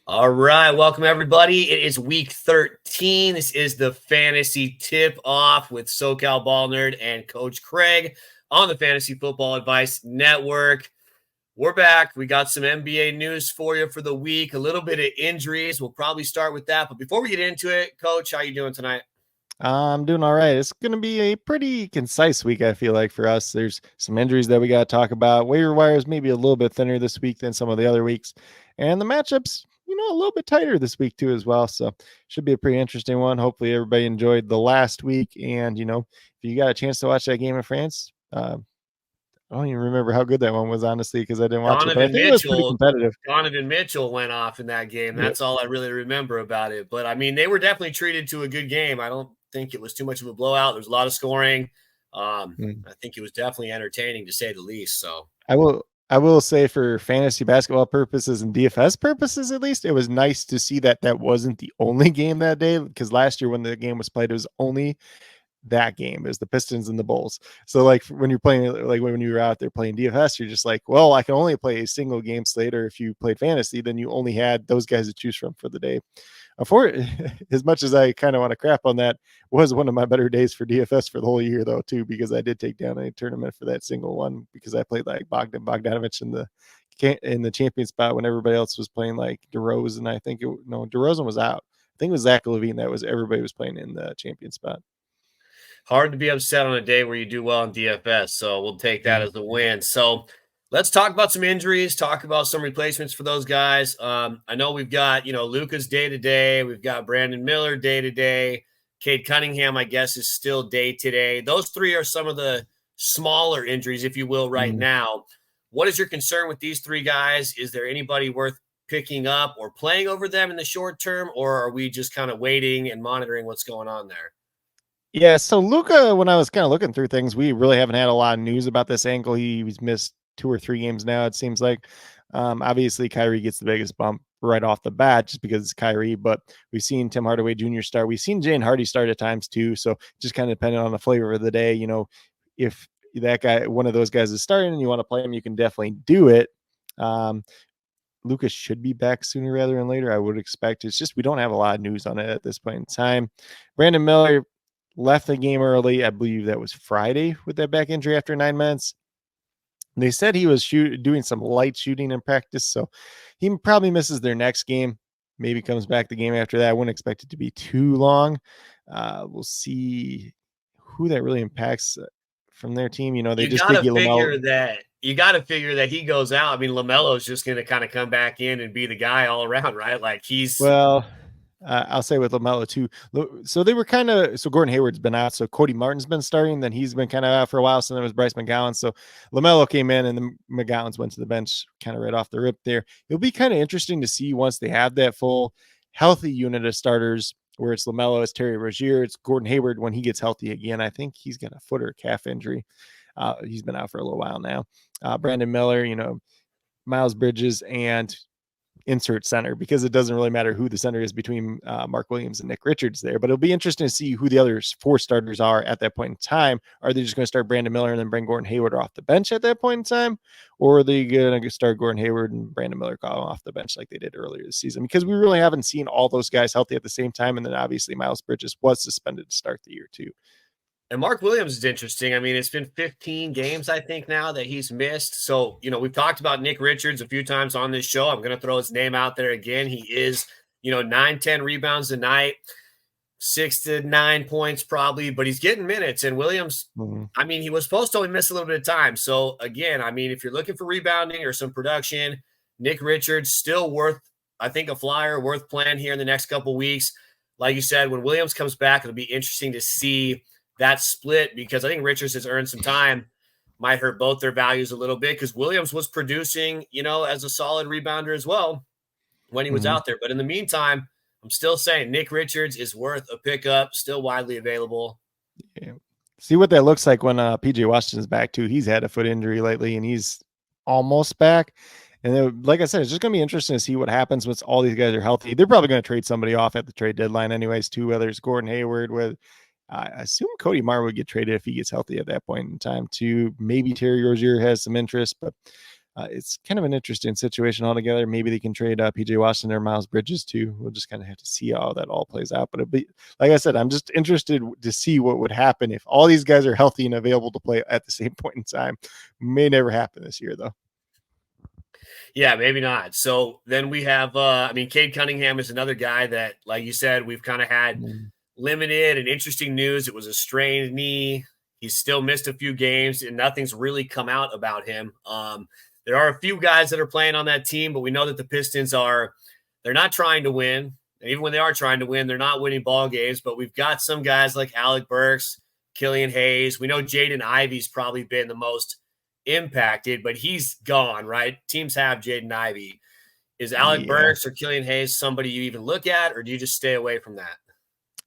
All right, welcome everybody. It is week 13. This is the fantasy tip off with SoCal Ball Nerd and Coach Craig on the Fantasy Football Advice Network. We're back. We got some NBA news for you for the week, a little bit of injuries. We'll probably start with that. But before we get into it, Coach, how you doing tonight? I'm doing all right. It's going to be a pretty concise week, I feel like, for us. There's some injuries that we got to talk about. Waiver wires maybe a little bit thinner this week than some of the other weeks. And the matchups, a little bit tighter this week, too, as well. So should be a pretty interesting one. Hopefully, everybody enjoyed the last week. And, if you got a chance to watch that game in France, I don't even remember how good that one was, honestly, because I didn't watch it. But I Donovan think it was pretty Mitchell. competitive. Donovan Mitchell went off in that game. Yeah. That's all I really remember about it. But I mean, they were definitely treated to a good game. I don't think it was too much of a blowout. There's a lot of scoring. I think it was definitely entertaining to say the least. So I will say for fantasy basketball purposes and DFS purposes, at least, it was nice to see that that wasn't the only game that day, because last year when the game was played, it was only that game. It was the Pistons and the Bulls. So like when you're playing, like when you were out there playing DFS, you're just like, well, I can only play a single game slate. Or if you played fantasy, then you only had those guys to choose from for the day. For as much as I kind of want to crap on that, was one of my better days for DFS for the whole year, though, too, because I did take down a tournament for that single one, because I played like Bogdanovich in the champion spot when everybody else was playing like DeRozan. I think DeRozan was out. I think it was Zach LaVine that was everybody was playing in the champion spot. hard to be upset on a day where you do well in DFS. So we'll take that Mhm. as a win. So let's talk about some injuries, talk about some replacements for those guys. I know we've got, Luca's day to day. We've got Brandon Miller day to day. Cade Cunningham, I guess, is still day to day. Those three are some of the smaller injuries, if you will, right Mhm. now. What is your concern with these three guys? Is there anybody worth picking up or playing over them in the short term, or are we just kind of waiting and monitoring what's going on there? Yeah, so Luca, when I was kind of looking through things, we really haven't had a lot of news about this ankle. He's missed 2 or 3 games now, it seems like. Obviously, Kyrie gets the biggest bump right off the bat just because it's Kyrie, but we've seen Tim Hardaway Jr. start. We've seen Jane Hardy start at times too. So just kind of depending on the flavor of the day, if that guy, one of those guys is starting and you want to play him, you can definitely do it. Um, Lucas should be back sooner rather than later, I would expect. It's just we don't have a lot of news on it at this point in time. Brandon Miller left the game early. I believe that was Friday with that back injury after 9 months. They said he was doing some light shooting in practice, so he probably misses their next game. Maybe comes back the game after that. I wouldn't expect it to be too long. We'll see who that really impacts from their team. They You just did gotta get Lamelo. figure that he goes out. I mean, LaMelo's just gonna kinda come back in and be the guy all around, right? Like, he's Well, I'll say with LaMelo too. So they were so Gordon Hayward's been out. So Cody Martin's been starting. Then he's been kind of out for a while. So then it was Bryce McGowan. So LaMelo came in and then McGowan's went to the bench kind of right off the rip there. It'll be kind of interesting to see once they have that full healthy unit of starters where it's LaMelo, it's Terry Rozier, it's Gordon Hayward when he gets healthy again. I think he's got a foot or calf injury. He's been out for a little while now. Brandon Miller, Miles Bridges, and insert center, because it doesn't really matter who the center is between Mark Williams and Nick Richards there. But it'll be interesting to see who the other 4 starters are at that point in time. Are they just going to start Brandon Miller and then bring Gordon Hayward off the bench at that point in time? Or are they going to start Gordon Hayward and Brandon Miller off the bench like they did earlier this season? Because we really haven't seen all those guys healthy at the same time. And then obviously Miles Bridges was suspended to start the year too. and Mark Williams is interesting. I mean, it's been 15 games, I think, now that he's missed. So, we've talked about Nick Richards a few times on this show. I'm gonna throw his name out there again. He is, 9, 10 rebounds a night, 6 to 9 points probably, but he's getting minutes. And Williams, Mhm. I mean, he was supposed to only miss a little bit of time. So again, I mean, if you're looking for rebounding or some production, Nick Richards still worth, I think, a flyer, worth playing here in the next couple weeks. Like you said, when Williams comes back, it'll be interesting to see that split, because I think Richards has earned some time. Might hurt both their values a little bit, because Williams was producing, as a solid rebounder as well when he was Mhm. out there. But in the meantime, I'm still saying Nick Richards is worth a pickup, still widely available. Yeah. See what that looks like when PJ Washington's back too. He's had a foot injury lately and he's almost back. And then, like I said, it's just gonna be interesting to see what happens once all these guys are healthy. They're probably gonna trade somebody off at the trade deadline, anyways, too. Whether it's Gordon Hayward, with I assume Cody Martin would get traded if he gets healthy at that point in time too. Maybe Terry Rozier has some interest, but it's kind of an interesting situation altogether. Maybe they can trade PJ Washington or Miles Bridges too. We'll just kind of have to see how that all plays out. But like I said, I'm just interested to see what would happen if all these guys are healthy and available to play at the same point in time. May never happen this year, though. Yeah, maybe not. So then we have, Cade Cunningham is another guy that, like you said, we've kind of had limited and interesting news. It was a strained knee. He's still missed a few games, and nothing's really come out about him. There are a few guys that are playing on that team, but we know that the Pistons they're not trying to win. And even when they are trying to win, they're not winning ball games. But we've got some guys like Alec Burks, Killian Hayes. We know Jaden Ivey's probably been the most impacted, but he's gone, right? Teams have Jaden Ivey. Is Alec Burks or Killian Hayes somebody you even look at, or do you just stay away from that?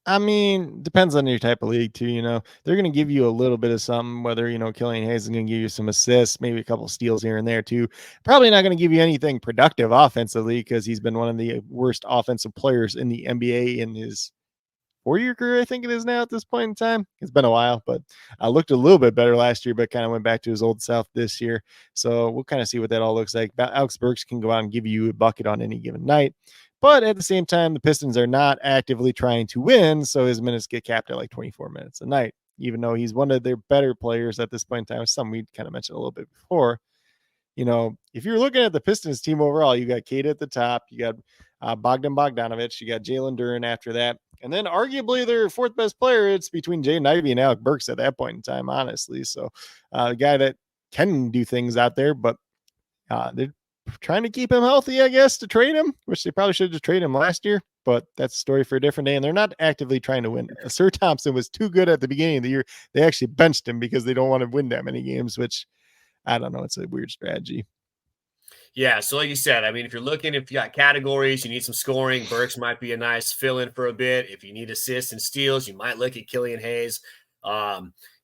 I mean, depends on your type of league too. They're going to give you a little bit of something, whether, Killian Hayes is going to give you some assists, maybe a couple steals here and there too. Probably not going to give you anything productive offensively because he's been one of the worst offensive players in the NBA in his 4-year career, I think it is now at this point in time. It's been a while, but I looked a little bit better last year, but kind of went back to his old self this year. So we'll kind of see what that all looks like. Alex Burks can go out and give you a bucket on any given night. But at the same time, the Pistons are not actively trying to win, so his minutes get capped at like 24 minutes a night, even though he's one of their better players at this point in time. Some we kind of mentioned a little bit before. If you're looking at the Pistons team overall, you got Cade at the top, you got Bogdan Bogdanovic, you got Jalen Duren after that, and then arguably their fourth best player, it's between Jaden Ivey and Alec Burks at that point in time, honestly. So the guy that can do things out there, but they're trying to keep him healthy, I guess, to trade him, which they probably should have traded him last year, but that's a story for a different day. And they're not actively trying to win. Sir Thompson was too good at the beginning of the year. They actually benched him because they don't want to win that many games, which I don't know. It's a weird strategy. Yeah, so like you said, if you got categories, you need some scoring. Burks might be a nice fill-in for a bit. If you need assists and steals, you might look at Killian Hayes.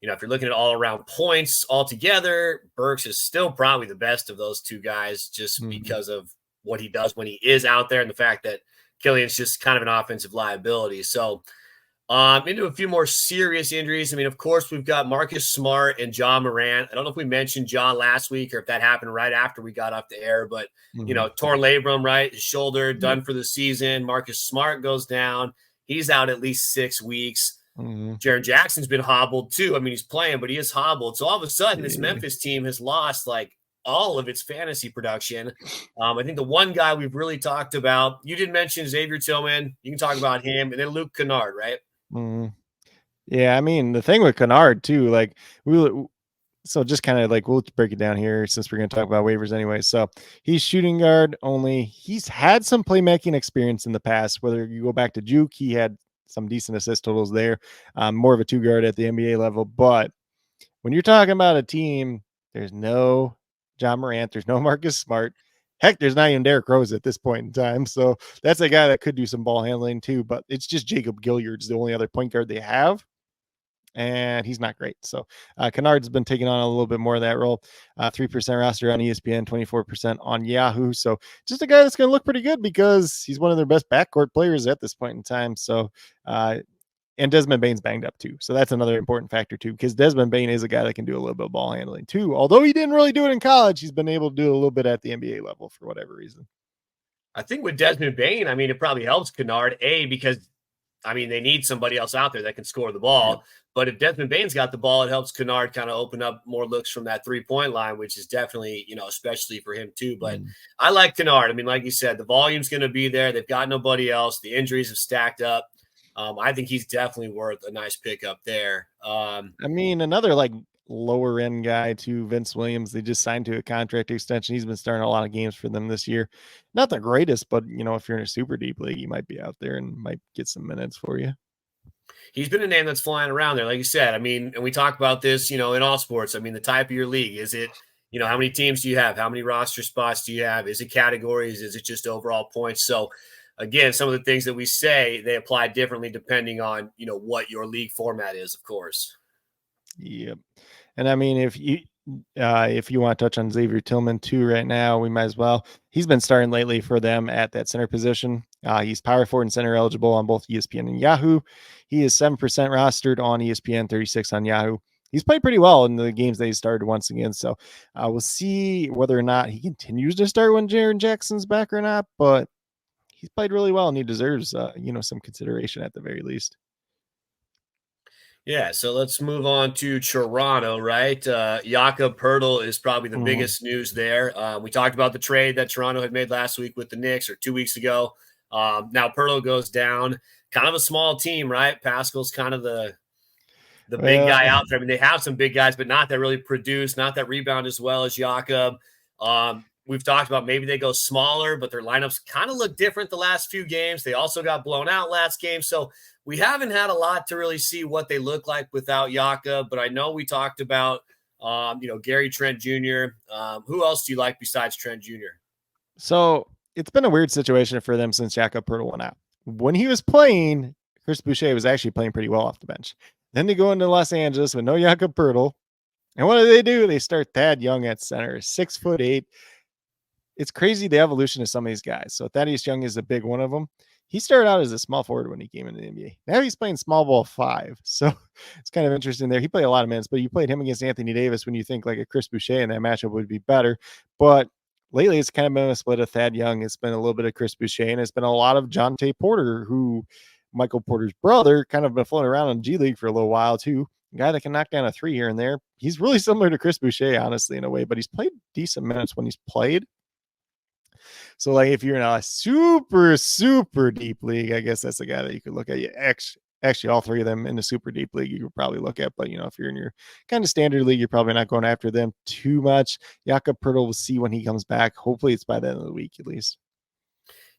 If you're looking at all-around points altogether, Burks is still probably the best of those two guys just because of what he does when he is out there and the fact that Killian's just kind of an offensive liability. So into a few more serious injuries. Of course, we've got Marcus Smart and John Morant. I don't know if we mentioned John last week or if that happened right after we got off the air, but, torn labrum, right? His shoulder done for the season. Marcus Smart goes down. He's out at least 6 weeks. Jaren Jackson's been hobbled too. He's playing, but he is hobbled. So all of a sudden, this Memphis team has lost like all of its fantasy production. I think the one guy we've really talked about, you did mention Xavier Tillman. You can talk about him, and then Luke Kennard, right? Yeah, the thing with Kennard too, like so just kind of like we'll break it down here since we're going to talk about waivers anyway. So he's shooting guard only. He's had some playmaking experience in the past. Whether you go back to Juke, he had some decent assist totals there. More of a 2-guard at the NBA level. But when you're talking about a team, there's no John Morant, there's no Marcus Smart. Heck, there's not even Derrick Rose at this point in time. So that's a guy that could do some ball handling too, but it's just Jacob Gilliard's the only other point guard they have. And he's not great. So Kennard's been taking on a little bit more of that role. 3% roster on ESPN, 24% on Yahoo. So just a guy that's going to look pretty good because he's one of their best backcourt players at this point in time. So, and Desmond Bane's banged up too. So that's another important factor too, because Desmond Bane is a guy that can do a little bit of ball handling too. Although he didn't really do it in college, he's been able to do a little bit at the NBA level for whatever reason. I think with Desmond Bane, it probably helps Kennard, because they need somebody else out there that can score the ball. Yeah. But if Desmond Bane's got the ball, it helps Kennard kind of open up more looks from that 3-point line, which is definitely, especially for him too. But I like Kennard. Like you said, the volume's going to be there. They've got nobody else. The injuries have stacked up. I think he's definitely worth a nice pickup there. Another like lower end guy too, Vince Williams. They just signed to a contract extension. He's been starting a lot of games for them this year. Not the greatest, but if you're in a super deep league, he might be out there and might get some minutes for you. He's been a name that's flying around there. Like you said, and we talk about this, in all sports. The type of your league. Is it, how many teams do you have? How many roster spots do you have? Is it categories? Is it just overall points? So again, some of the things that we say, they apply differently depending on, what your league format is, of course. Yep. And if you want to touch on Xavier Tillman too right now, we might as well. He's been starting lately for them at that center position. He's power forward and center eligible on both ESPN and Yahoo. He is 7% rostered on ESPN, 36 on Yahoo. he's played pretty well in the games that he started once again. So we'll see whether or not he continues to start when Jaren Jackson's back or not. But he's played really well, and he deserves some consideration at the very least. Yeah, so let's move on to Toronto, right? Jakob Poeltl is probably the Mhm. biggest news there. We talked about the trade that Toronto had made last week with the Knicks, or 2 weeks ago. Now Poeltl goes down. Kind of a small team, right? Pascal's kind of the big Well, guy out there. I mean, they have some big guys, but not that really produce, not that rebound as well as Jakob. We've talked about maybe they go smaller, but their lineups kind of look different the last few games. They also got blown out last game. So we haven't had a lot to really see what they look like without Jakob, but I know we talked about, Gary Trent Jr. Who else do you like besides Trent Jr.? so it's been a weird situation for them since Jakob Poeltl went out. When he was playing, Chris Boucher was actually playing pretty well off the bench. Then they go into Los Angeles with no Jakob Poeltl. And what do? They start Thad Young at center, 6'8". It's crazy the evolution of some of these guys. So Thaddeus Young is a big one of them. He started out as a small forward when he came into the NBA. Now he's playing small ball 5. So it's kind of interesting there. He played a lot of minutes, but you played him against Anthony Davis when you think like a Chris Boucher in that matchup would be better. But lately it's kind of been a split of Thad Young. It's been a little bit of Chris Boucher, and it's been a lot of Jonte Porter, who Michael Porter's brother, kind of been floating around in G League for a little while too. A guy that can knock down a 3 here and there. He's really similar to Chris Boucher, honestly, in a way, but he's played decent minutes when he's played. So, like, if you're in a super, super deep league, I guess that's the guy that you could look at. Actually, all 3 of them in the super deep league, you could probably look at. But, if you're in your kind of standard league, you're probably not going after them too much. Jakob Poeltl will see when he comes back. Hopefully, it's by the end of the week at least.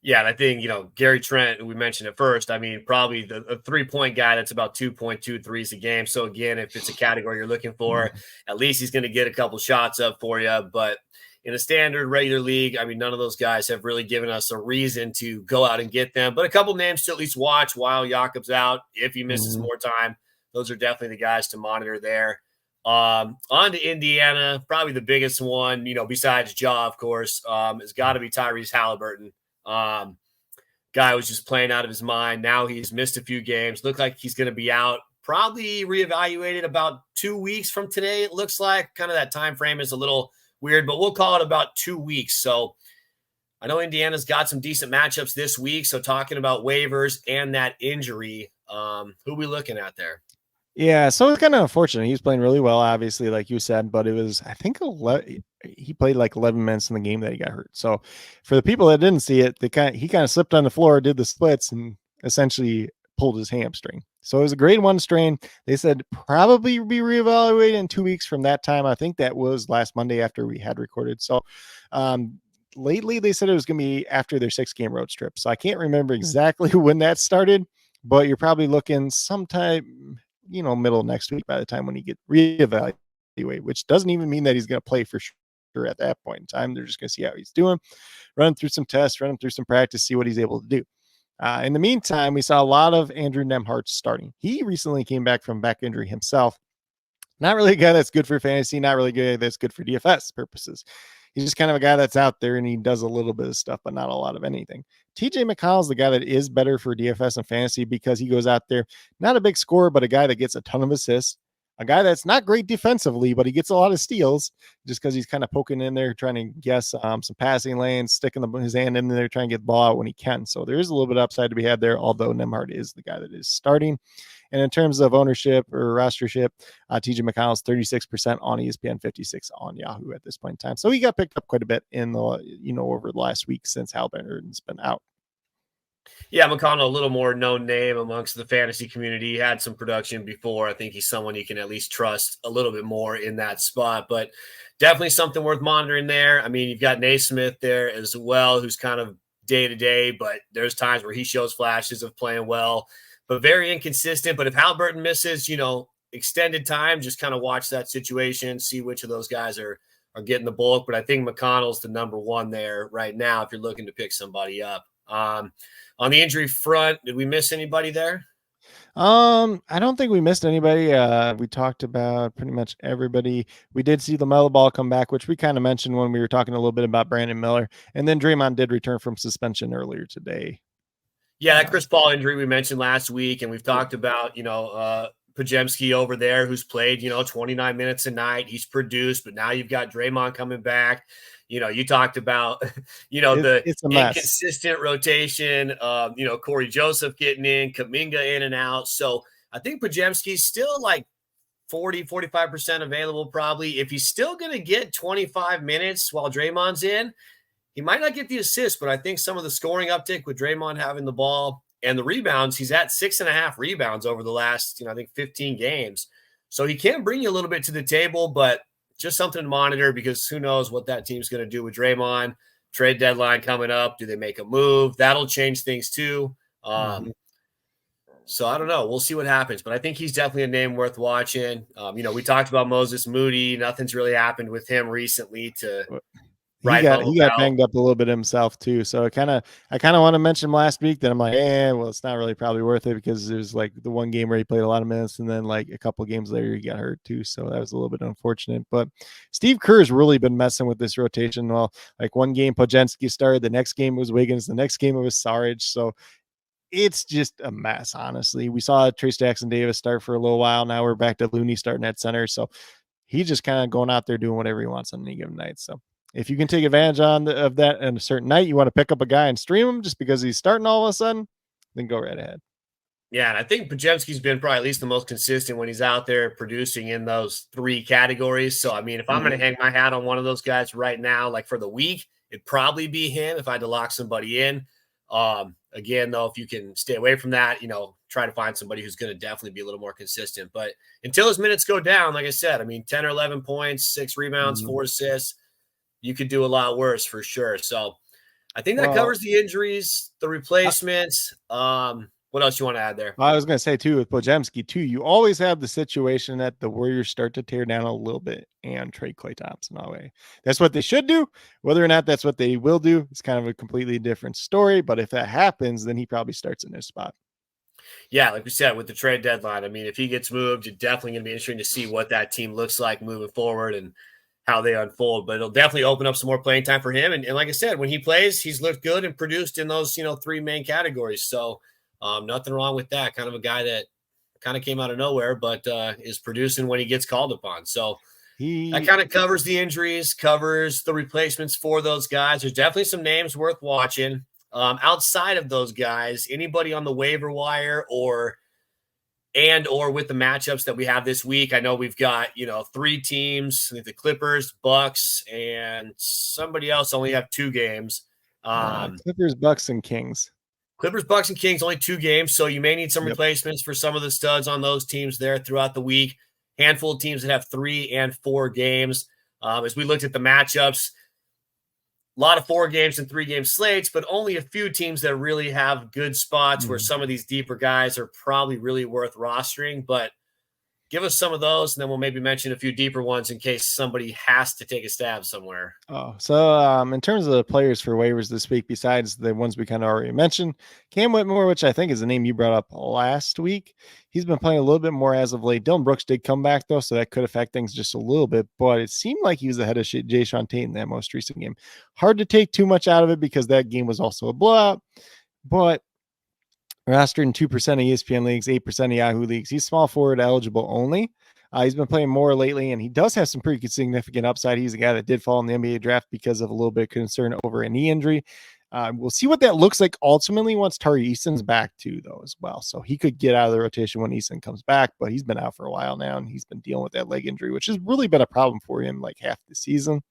Yeah, and I think, Gary Trent, we mentioned it first. I mean, probably the 3-point guy that's about 2.2 threes a game. So, again, if it's a category you're looking for, at least he's going to get a couple shots up for you. But in a standard regular league, I mean, none of those guys have really given us a reason to go out and get them. But a couple names to at least watch while Jakob's out. If he misses more time, those are definitely the guys to monitor there. On to Indiana, probably the biggest one, besides Ja, of course, has got to be Tyrese Halliburton. Guy was just playing out of his mind. Now he's missed a few games. Looked like he's going to be out. Probably reevaluated about 2 weeks from today. It looks like kind of that time frame is a little weird, but we'll call it about 2 weeks. So I know Indiana's got some decent matchups this week. So talking about waivers and that injury, who are we looking at there? Yeah, so it's kind of unfortunate. He's playing really well, obviously, like you said, but it was, I think, he played like 11 minutes in the game that he got hurt. So for the people that didn't see it, he kind of slipped on the floor, did the splits, and essentially pulled his hamstring. So it was a grade 1 strain. They said probably be reevaluated in 2 weeks from that time. I think that was last Monday after we had recorded. So lately they said it was going to be after their 6-game road trip. So I can't remember exactly when that started, but you're probably looking sometime middle of next week by the time when he get reevaluated, which doesn't even mean that he's going to play for sure at that point in time. They're just going to see how he's doing, run through some tests, run him through some practice, see what he's able to do. In the meantime, we saw a lot of Andrew Nembhard starting. He recently came back from back injury himself. Not really a guy that's good for fantasy, not really good that's good for DFS purposes. He's just kind of a guy that's out there and he does a little bit of stuff, but not a lot of anything. TJ McConnell's the guy that is better for DFS and fantasy because he goes out there, not a big scorer, but a guy that gets a ton of assists. A guy that's not great defensively, but he gets a lot of steals just because he's kind of poking in there, trying to guess some passing lanes, sticking his hand in there, trying to get the ball out when he can. So there is a little bit of upside to be had there, although Nembhard is the guy that is starting. And in terms of ownership or rostership, TJ McConnell's 36% on ESPN, 56 on Yahoo at this point in time. So he got picked up quite a bit in the, over the last week since Halliburton's been out. Yeah, McConnell, a little more known name amongst the fantasy community. He had some production before. I think he's someone you can at least trust a little bit more in that spot, but definitely something worth monitoring there. I mean, you've got Naismith there as well, who's kind of day to day, but there's times where he shows flashes of playing well, but very inconsistent. But if Halliburton misses, extended time, just kind of watch that situation, see which of those guys are getting the bulk. But I think McConnell's the number one there right now if you're looking to pick somebody up. On the injury front, did we miss anybody there? I don't think we missed anybody. We talked about pretty much everybody. We did see LaMelo Ball come back, which we kind of mentioned when we were talking a little bit about Brandon Miller. And then Draymond did return from suspension earlier today. Yeah, that Chris Paul injury we mentioned last week, and we've talked about, Pajemski over there, who's played, 29 minutes a night. He's produced, but now you've got Draymond coming back. You talked about, the It's a mess. inconsistent rotation. Corey Joseph getting in, Kuminga in and out. So I think Pajemski's still like 45% available probably. If he's still going to get 25 minutes while Draymond's in, he might not get the assist, but I think some of the scoring uptick with Draymond having the ball and the rebounds, he's at 6.5 rebounds over the last, I think 15 games. So he can bring you a little bit to the table, but just something to monitor because who knows what that team's going to do with Draymond. Trade deadline coming up. Do they make a move? That'll change things too. So I don't know. We'll see what happens, but I think he's definitely a name worth watching. We talked about Moses Moody. Nothing's really happened with him recently to he got banged up a little bit himself too. So I kind of want to mention last week that I'm like, well, it's not really probably worth it because it was like the one game where he played a lot of minutes and then like a couple games later he got hurt too. So that was a little bit unfortunate. But Steve Kerr has really been messing with this rotation. Well, like one game Pajemski started, the next game was Wiggins, the next game it was Saric. So it's just a mess, honestly. We saw Trace Jackson Davis start for a little while. Now we're back to Looney starting at center. So he's just kind of going out there doing whatever he wants on any given night. So if you can take advantage of that on a certain night, you want to pick up a guy and stream him just because he's starting all of a sudden, then go right ahead. Yeah, and I think Pajemski's been probably at least the most consistent when he's out there producing in those three categories. So, I mean, if I'm going to hang my hat on one of those guys right now, like for the week, it'd probably be him if I had to lock somebody in. Again, though, if you can stay away from that, try to find somebody who's going to definitely be a little more consistent. But until his minutes go down, like I said, I mean, 10 or 11 points, 6 rebounds, 4 assists, you could do a lot worse for sure. So I think that covers the injuries, the replacements. What else you want to add there? I was going to say too, with Pajemski too, you always have the situation that the Warriors start to tear down a little bit and trade Klay Thompson away. That's what they should do. Whether or not that's what they will do, it's kind of a completely different story. But if that happens, then he probably starts in his spot. Yeah, like we said, with the trade deadline, I mean, if he gets moved, it's definitely going to be interesting to see what that team looks like moving forward and how they unfold, but it'll definitely open up some more playing time for him. And like I said, when he plays, he's looked good and produced in those, 3 main categories. So nothing wrong with that. Kind of a guy that kind of came out of nowhere, but is producing when he gets called upon. So that kind of covers the injuries, covers the replacements for those guys. There's definitely some names worth watching. Outside of those guys, anybody on the waiver wire or with the matchups that we have this week. I know we've got, 3 teams, the Clippers, Bucks, and somebody else only have 2 games. Clippers, Bucks, and Kings. Clippers, Bucks, and Kings, only 2 games. So you may need some replacements for some of the studs on those teams there throughout the week. Handful of teams that have 3 and 4 games. As we looked at the matchups, a lot of 4 games and 3 game slates, but only a few teams that really have good spots where some of these deeper guys are probably really worth rostering. But give us some of those, and then we'll maybe mention a few deeper ones in case somebody has to take a stab somewhere. So in terms of the players for waivers this week, besides the ones we kind of already mentioned, Cam Whitmore, which I think is the name you brought up last week, he's been playing a little bit more as of late. Dylan Brooks did come back, though, so that could affect things just a little bit, but it seemed like he was ahead of Jayshawn Tate in that most recent game. Hard to take too much out of it because that game was also a blowout, but rostered in 2% of ESPN leagues, 8% of Yahoo leagues. He's small forward eligible only. He's been playing more lately, and he does have some pretty significant upside. He's a guy that did fall in the NBA draft because of a little bit of concern over a knee injury. We'll see what that looks like ultimately once Tari Eason's back too, though, as well. So he could get out of the rotation when Eason comes back, but he's been out for a while now, and he's been dealing with that leg injury, which has really been a problem for him like half the season.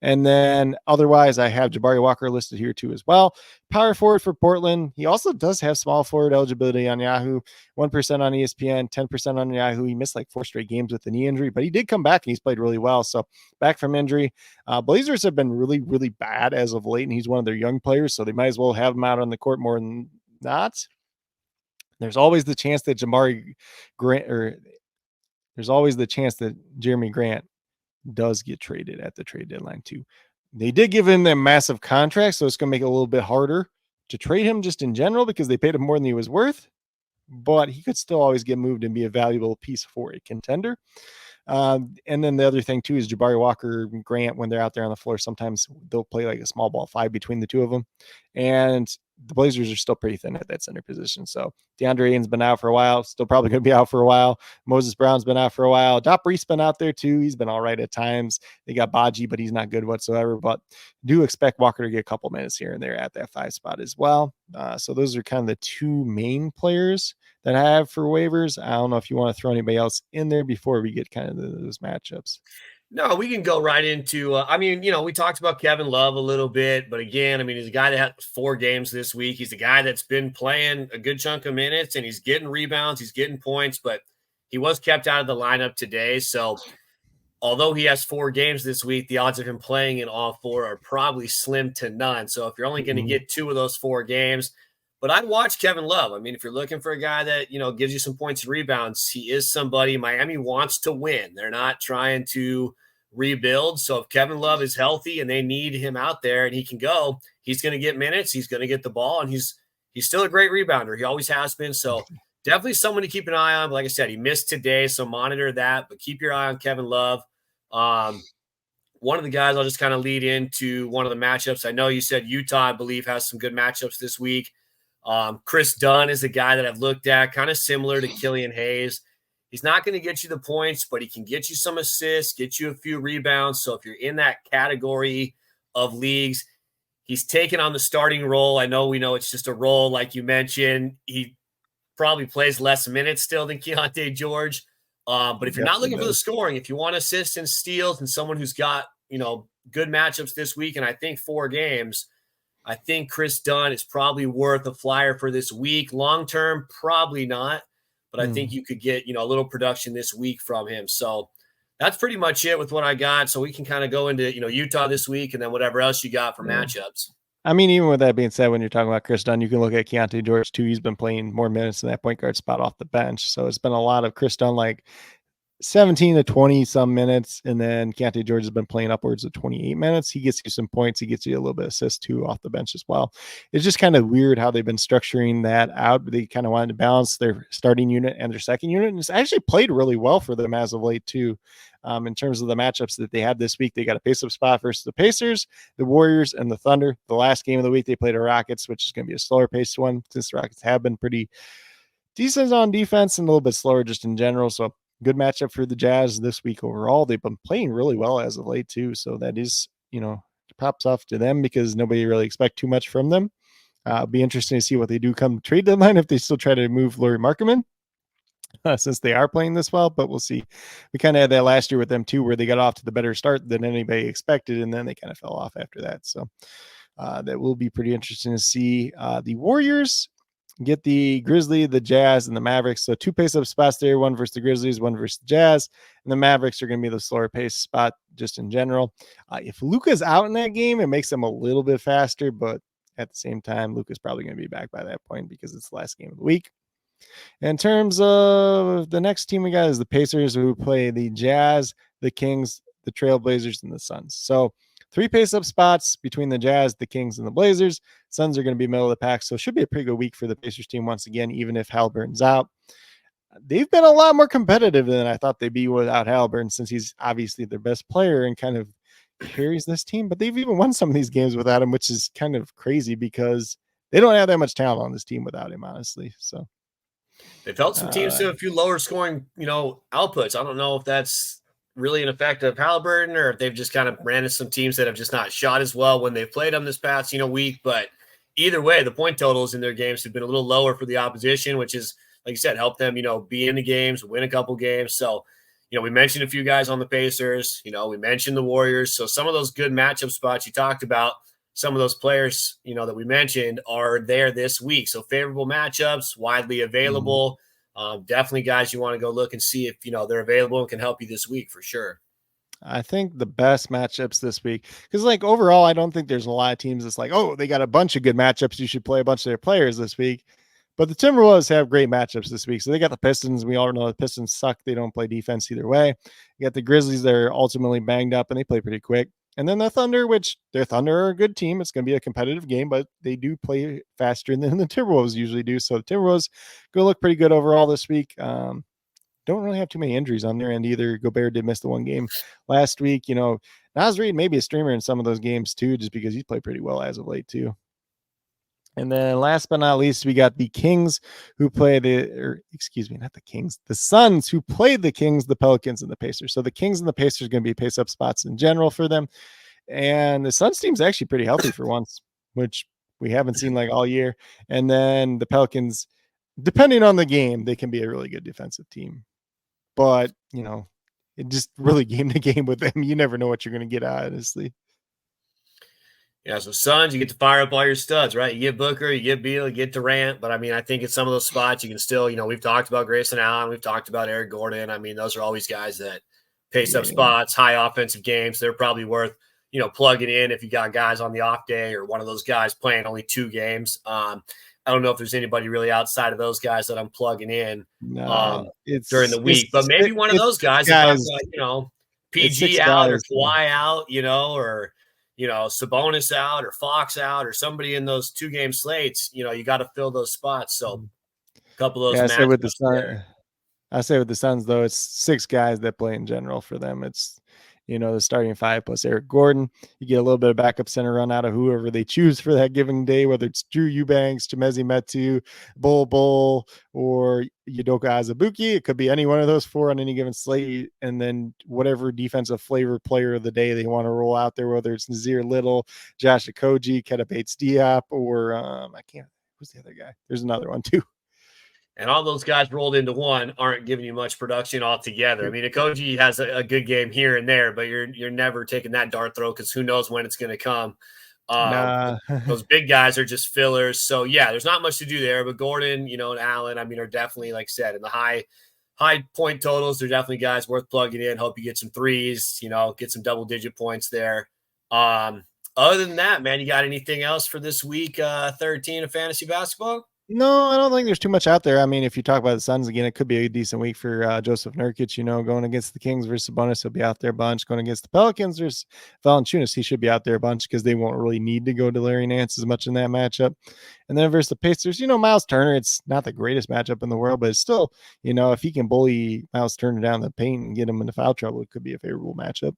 And then otherwise, I have Jabari Walker listed here too as well. Power forward for Portland. He also does have small forward eligibility on Yahoo, 1% on ESPN, 10% on Yahoo. He missed like 4 straight games with the knee injury, but he did come back and he's played really well. So back from injury. Blazers have been really, really bad as of late, and he's one of their young players, so they might as well have him out on the court more than not. There's always the chance that there's always the chance that Jeremy Grant does get traded at the trade deadline too. They did give him that massive contract, so it's going to make it a little bit harder to trade him just in general because they paid him more than he was worth, but he could still always get moved and be a valuable piece for a contender. And then the other thing too is Jabari Walker and Grant, when they're out there on the floor, sometimes they'll play like a small ball five between the two of them. And the Blazers are still pretty thin at that center position. So DeAndre Ayton's been out for a while, still probably going to be out for a while. Moses Brown's been out for a while. Dop Reese been out there too. He's been all right at times. They got Baji, but he's not good whatsoever. But do expect Walker to get a couple minutes here and there at that 5 spot as well. So those are kind of the two main players that I have for waivers. I don't know if you want to throw anybody else in there before we get kind of those matchups. No, we can go right into. We talked about Kevin Love a little bit, but again, he's a guy that had 4 games this week. He's a guy that's been playing a good chunk of minutes, and he's getting rebounds, he's getting points, but he was kept out of the lineup today. So, although he has 4 games this week, the odds of him playing in all 4 are probably slim to none. So, if you're only going to get 2 of those 4 games, but I'd watch Kevin Love. If you're looking for a guy that gives you some points and rebounds, he is somebody. Miami wants to win. They're not trying to rebuild. So if Kevin Love is healthy and they need him out there and he can go, he's going to get minutes. He's going to get the ball, and he's still a great rebounder. He always has been. So definitely someone to keep an eye on. But like I said, he missed today, so monitor that. But keep your eye on Kevin Love. One of the guys, I'll just kind of lead into one of the matchups. I know you said Utah, I believe, has some good matchups this week. Chris Dunn is a guy that I've looked at, kind of similar to Killian Hayes. He's not going to get you the points, but he can get you some assists, get you a few rebounds. So if you're in that category of leagues, he's taken on the starting role. I know we know it's just a role, like you mentioned. He probably plays less minutes still than Keontae George. But if you're not looking for the scoring, if you want assists and steals and someone who's got, good matchups this week, and I think 4 games, I think Chris Dunn is probably worth a flyer for this week. Long-term, probably not. But I think you could get, a little production this week from him. So that's pretty much it with what I got. So we can kind of go into, Utah this week and then whatever else you got for matchups. Even with that being said, when you're talking about Chris Dunn, you can look at Keontae George too. He's been playing more minutes in that point guard spot off the bench. So it's been a lot of Chris Dunn, like 17 to 20 some minutes. And then Keontae George has been playing upwards of 28 minutes. He gets you some points. He gets you a little bit of assist too off the bench as well. It's just kind of weird how they've been structuring that out. They kind of wanted to balance their starting unit and their second unit. And it's actually played really well for them as of late too. In terms of the matchups that they had this week, they got a pace-up spot versus the Pacers, the Warriors, and the Thunder. The last game of the week, they played the Rockets, which is going to be a slower paced one since the Rockets have been pretty decent on defense and a little bit slower just in general. So good matchup for the Jazz this week overall. They've been playing really well as of late too. So that is, props off to them because nobody really expect too much from them. It'll be interesting to see what they do come trade deadline if they still try to move Lauri Markkanen. Since they are playing this well, but we'll see. We kind of had that last year with them too, where they got off to the better start than anybody expected, and then they kind of fell off after that. So that will be pretty interesting to see. The Warriors get the Grizzlies, the Jazz, and the Mavericks. So 2 pace-up spots there, one versus the Grizzlies, one versus the Jazz, and the Mavericks are going to be the slower pace spot just in general. If Luka's out in that game, it makes them a little bit faster, but at the same time, Luka's probably going to be back by that point because it's the last game of the week. In terms of the next team we got is the Pacers, who play the Jazz, the Kings, the Trailblazers, and the Suns. So 3 pace-up spots between the Jazz, the Kings, and the Blazers. Suns are going to be middle of the pack, so it should be a pretty good week for the Pacers team once again, even if Halliburton's out. They've been a lot more competitive than I thought they'd be without Halliburton, since he's obviously their best player and kind of carries this team. But they've even won some of these games without him, which is kind of crazy because they don't have that much talent on this team without him, honestly. So they've held some teams to a few lower scoring, outputs. I don't know if that's really an effect of Halliburton or if they've just kind of ran into some teams that have just not shot as well when they've played them this past, week. But either way, the point totals in their games have been a little lower for the opposition, which is, like you said, help them, be in the games, win a couple games. So, we mentioned a few guys on the Pacers, we mentioned the Warriors. So some of those good matchup spots you talked about, some of those players, that we mentioned are there this week. So favorable matchups, widely available. Definitely guys you want to go look and see if, they're available and can help you this week for sure. I think the best matchups this week, because overall, I don't think there's a lot of teams that's like, oh, they got a bunch of good matchups. You should play a bunch of their players this week. But the Timberwolves have great matchups this week. So they got the Pistons. We all know the Pistons suck. They don't play defense either way. You got the Grizzlies. They're ultimately banged up and they play pretty quick. And then the Thunder, which their Thunder are a good team. It's going to be a competitive game, but they do play faster than the Timberwolves usually do. So the Timberwolves going to look pretty good overall this week. don't really have too many injuries on their end either. Gobert did miss the one game last week. Naz Reid may be a streamer in some of those games too, just because he's played pretty well as of late too. And then last but not least, we got the Kings who play not the Kings, the Suns who played the Kings, the Pelicans, and the Pacers. So the Kings and the Pacers are going to be pace up spots in general for them. And the Suns team's actually pretty healthy for once, which we haven't seen like all year. And then the Pelicans, depending on the game, they can be a really good defensive team. But, it just really game to game with them. You never know what you're going to get out, honestly. Yeah, so Suns, you get to fire up all your studs, right? You get Booker, you get Beal, you get Durant. But, I think in some of those spots you can still, we've talked about Grayson Allen. We've talked about Eric Gordon. Those are always guys that pace up spots, high offensive games. They're probably worth, plugging in if you got guys on the off day or one of those guys playing only 2 games. I don't know if there's anybody really outside of those guys that I'm plugging in during the week. But maybe one of those guys, if I've got, PG out or Kawhi out, or – Sabonis out or Fox out or somebody in those 2-game slates, you got to fill those spots. So a couple of those matchups. I say with the Suns, though, it's 6 guys that play in general for them. It's, the starting 5 plus Eric Gordon. You get a little bit of backup center run out of whoever they choose for that given day, whether it's Drew Eubanks, Chimezie Metu, Bol, or Udoka Azubuike. It could be any one of those 4 on any given slate. And then whatever defensive flavor player of the day they want to roll out there, whether it's Nazir Little, Josh Okogie, Keta Bates-Diop, or who's the other guy? There's another one too. And all those guys rolled into one aren't giving you much production altogether. Okogie has a good game here and there, but you're never taking that dart throw because who knows when it's going to come. Those big guys are just fillers. So, yeah, there's not much to do there. But Gordon, and Allen, are definitely, like I said, in the high point totals. They're definitely guys worth plugging in. Hope you get some threes, get some double-digit points there. Other than that, man, you got anything else for this week 13 of fantasy basketball? No, I don't think there's too much out there. If you talk about the Suns again, it could be a decent week for Joseph Nurkic, going against the Kings versus Sabonis. He'll be out there a bunch. Going against the Pelicans versus Valanciunas, he should be out there a bunch because they won't really need to go to Larry Nance as much in that matchup. And then versus the Pacers, Miles Turner, it's not the greatest matchup in the world, but it's still, if he can bully Miles Turner down the paint and get him into foul trouble, it could be a favorable matchup.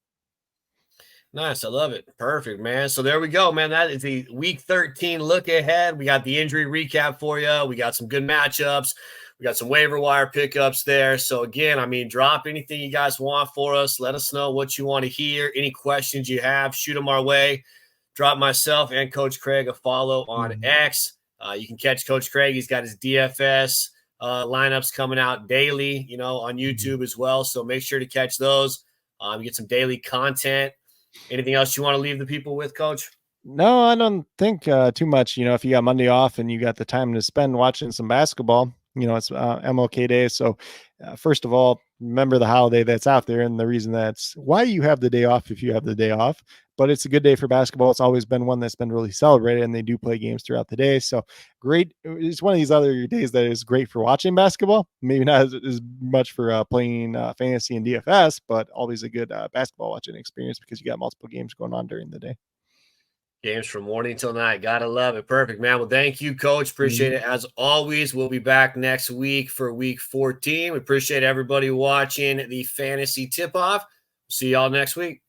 Nice. I love it. Perfect, man. So there we go, man. That is the week 13 look ahead. We got the injury recap for you. We got some good matchups. We got some waiver wire pickups there. So again, drop anything you guys want for us. Let us know what you want to hear. Any questions you have, shoot them our way. Drop myself and Coach Craig a follow on X. You can catch Coach Craig. He's got his DFS lineups coming out daily, on YouTube as well. So make sure to catch those. Get some daily content. Anything else you want to leave the people with, Coach? No, I don't think too much. If you got Monday off and you got the time to spend watching some basketball, it's MLK Day. So first of all, remember the holiday that's out there and the reason that's why you have the day off if you have the day off. But it's a good day for basketball. It's always been one that's been really celebrated, and they do play games throughout the day. So great. It's one of these other days that is great for watching basketball. Maybe not as much for playing fantasy and DFS, but always a good basketball watching experience because you got multiple games going on during the day. Games from morning till night. Gotta love it. Perfect, man. Well, thank you, Coach. Appreciate it. As always, we'll be back next week for week 14. We appreciate everybody watching the Fantasy Tip-Off. See y'all next week.